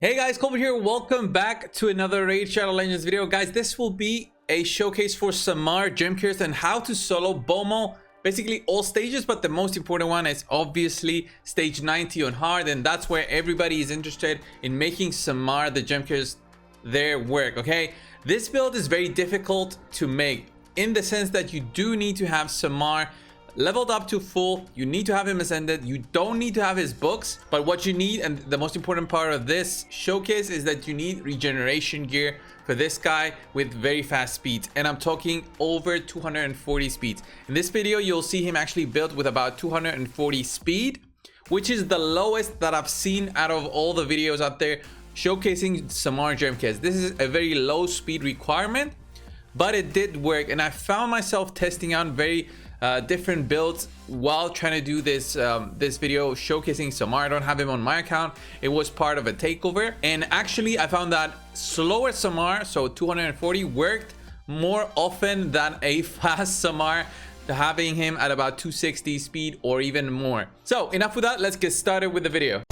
Hey guys, Colbert here. Welcome back to another Raid Shadow Legends video. Guys, this will be a showcase for Samar, gem cures, and how to solo Bommal. Basically all stages, but the most important one is obviously stage 90 on hard, and that's where everybody is interested in making Samar, the gem cures, their work, okay? This build is very difficult to make in the sense that you do need to have Samar leveled up to full. You need to have him ascended. You don't need to have his books, but what you need, and the most important part of this showcase, is that you need regeneration gear for this guy with very fast speeds, and I'm talking over 240 speeds. In this video you'll see him actually built with about 240 speed, which is the lowest that I've seen out of all the videos out there showcasing Samar gem kits. This is a very low speed requirement, but it did work, and I found myself testing out very different builds while trying to do this this video showcasing Samar. I don't have him on my account. It was part of a takeover, and actually I found that slower Samar, so 240, worked more often than a fast Samar, having him at about 260 speed or even more. So enough with that, let's get started with the video.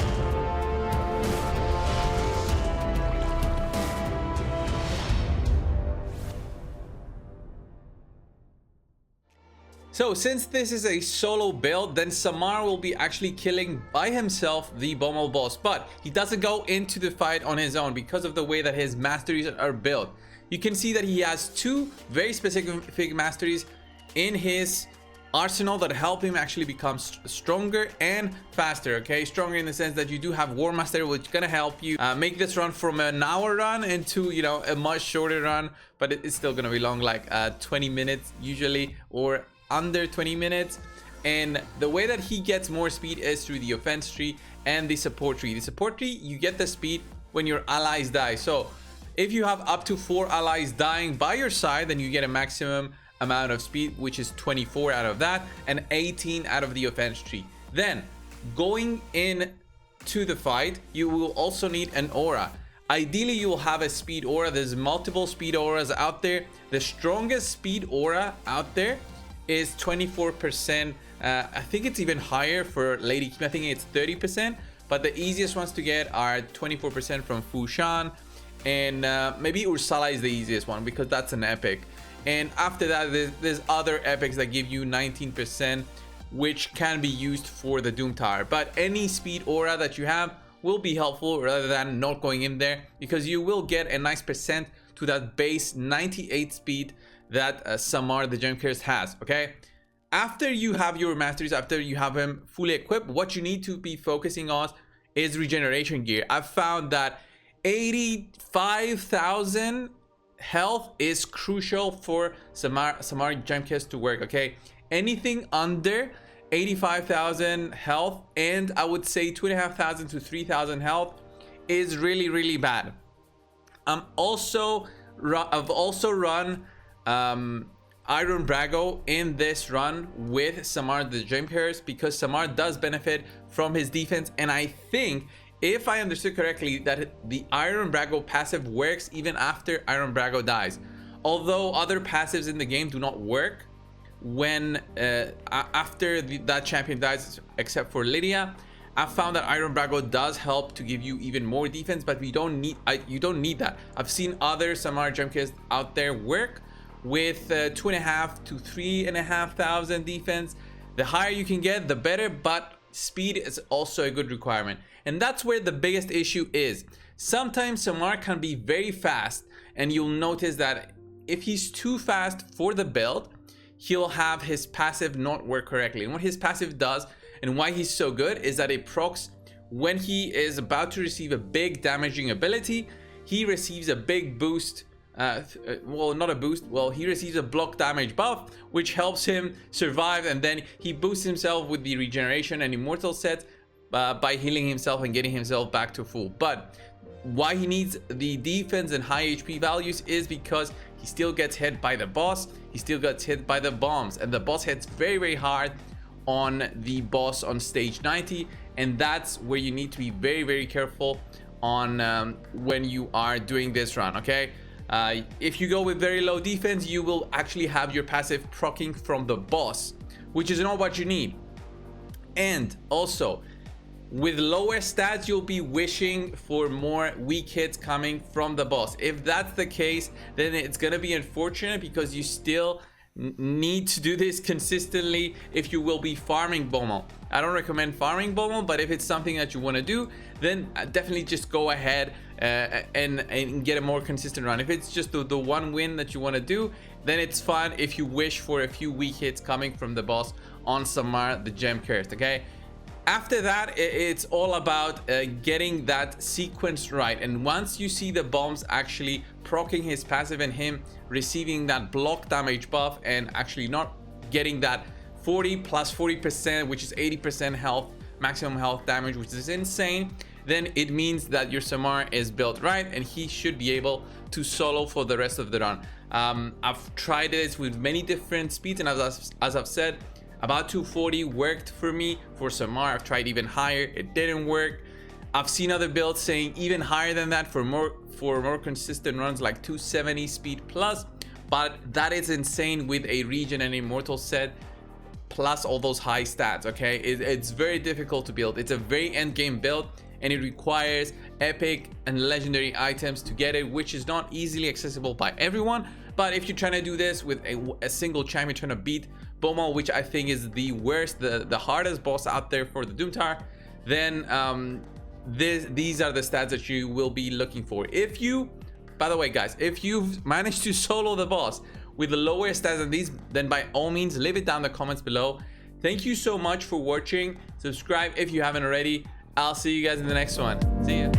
So since this is a solo build, then Samar will be actually killing by himself the Bommal boss, but he doesn't go into the fight on his own because of the way that his masteries are built. You can see that he has two very specific masteries in his arsenal that help him actually become stronger and faster. Okay, stronger in the sense that you do have War Master, which is gonna help you make this run from an hour run into, you know, a much shorter run, but it's still gonna be long, like 20 minutes usually, or under 20 minutes. And the way that he gets more speed is through the offense tree and the support tree. The support tree, you get the speed when your allies die. So if you have up to 4 allies dying by your side, then you get a maximum amount of speed, which is 24 out of that and 18 out of the offense tree. Then going in to the fight, you will also need an aura. Ideally you will have a speed aura. There's multiple speed auras out there. The strongest speed aura out there is 24%. I think it's even higher for Lady Kim. I think it's 30%, but the easiest ones to get are 24% from Fushan, and maybe Ursala is the easiest one because that's an epic. And after that there's other epics that give you 19%, which can be used for the Doom Tower. But any speed aura that you have will be helpful rather than not going in there, because you will get a nice percent to that base 98 speed that Samar the gem cures has. Okay, after you have your masteries, after you have him fully equipped, what you need to be focusing on is regeneration gear. I've found that 85,000 health is crucial for Samar gem cures to work. Okay, anything under 85,000 health, and I would say 2,500 to 3,000 health, is really bad. I've also run Iron Brago in this run with Samar the gem cures, because Samar does benefit from his defense, and I think, if I understood correctly, that the Iron Brago passive works even after Iron Brago dies. Although other passives in the game do not work when after that champion dies, except for Lydia. I found that Iron Brago does help to give you even more defense, but you don't need that. I've seen other Samar gem cures out there work with 2.5 to 3,500 defense. The higher you can get, the better, but speed is also a good requirement, and that's where the biggest issue is. Sometimes Samar can be very fast, and you'll notice that if he's too fast for the build, he'll have his passive not work correctly. And what his passive does, and why he's so good, is that it procs when he is about to receive a big damaging ability. He receives a big boost, well, not a boost, well, he receives a block damage buff, which helps him survive, and then he boosts himself with the regeneration and immortal set by healing himself and getting himself back to full. But why he needs the defense and high HP values is because he still gets hit by the boss, he still gets hit by the bombs, and the boss hits very hard on the boss on stage 90, and that's where you need to be very careful on when you are doing this run. Okay, if you go with very low defense, you will actually have your passive proccing from the boss, which is not what you need. And also, with lower stats, you'll be wishing for more weak hits coming from the boss. If that's the case, then it's gonna be unfortunate because you still need to do this consistently if you will be farming Bommal. I don't recommend farming Bommal, but if it's something that you want to do, then definitely just go ahead and get a more consistent run. If it's just the one win that you want to do, then it's fun if you wish for a few weak hits coming from the boss on Samar, the gem cursed. Okay, after that, it's all about getting that sequence right. And once you see the bombs actually proccing his passive and him receiving that block damage buff and actually not getting that 40 plus 40%, which is 80% health, maximum health damage, which is insane, then it means that your Samar is built right and he should be able to solo for the rest of the run. I've tried this with many different speeds, and as I've said, about 240 worked for me for Samar. I've tried even higher, it didn't work. I've seen other builds saying even higher than that for more consistent runs, like 270 speed plus, but that is insane with a region and immortal set plus all those high stats. Okay, it's very difficult to build. It's a very end game build and it requires epic and legendary items to get it, which is not easily accessible by everyone. But if you're trying to do this with a single champ, you're trying to beat Bommal, which I think is the worst, the hardest boss out there for the Doom Tower, then these are the stats that you will be looking for. If you, by the way guys, if you've managed to solo the boss with the lower stats than these, then by all means leave it down in the comments below. Thank you so much for watching. Subscribe if you haven't already. I'll see you guys in the next one. See ya.